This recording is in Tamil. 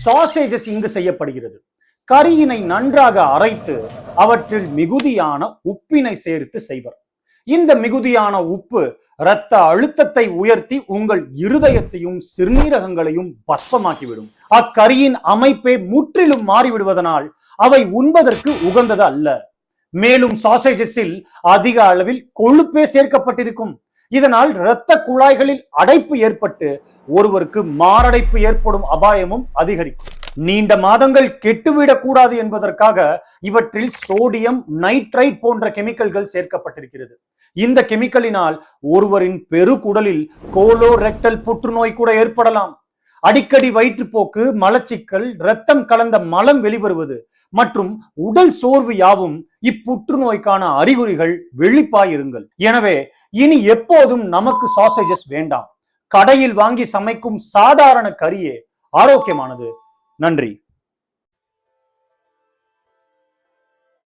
சாசேஜஸ் இங்கு செய்யப்படுகிறது. கரியினை நன்றாக அரைத்து அவற்றில் மிகுதியான உப்பினை சேர்த்து செய்வர். இந்த மிகுதியான உப்பு இரத்த அழுத்தத்தை உயர்த்தி உங்கள் இருதயத்தையும் சிறுநீரகங்களையும் பஸ்பமாக்கிவிடும். அக்கரியின் அமைப்பே முற்றிலும் மாறிவிடுவதனால் அவை உண்பதற்கு உகந்தது அல்ல. மேலும் சாசேஜஸில் அதிக அளவில் கொழுப்பே சேர்க்கப்பட்டிருக்கும். இதனால் இரத்த குழாய்களில் அடைப்பு ஏற்பட்டு ஒருவருக்கு மாரடைப்பு ஏற்படும் அபாயமும் அதிகரிக்கும். நீண்ட மாதங்கள் கெட்டுவிடக் கூடாது என்பதற்காக இவற்றில் சோடியம் நைட்ரைட் போன்ற கெமிக்கல்கள் சேர்க்கப்பட்டிருக்கிறது. இந்த கெமிக்கலினால் ஒருவரின் பெருகுடலில் கோலோரெக்டல் புற்றுநோய் கூட ஏற்படலாம். அடிக்கடி வயிற்றுப்போக்கு, மலச்சிக்கல், இரத்தம் கலந்த மலம் வெளிவருவது மற்றும் உடல் சோர்வு யாவும் இப்புற்றுநோய்க்கான அறிகுறிகள். வெளிப்பாயிருங்கள். எனவே இனி எப்போதும் நமக்கு சாசேஜஸ் வேண்டாம். கடையில் வாங்கி சமைக்கும் சாதாரண கரியே ஆரோக்கியமானது. நன்றி.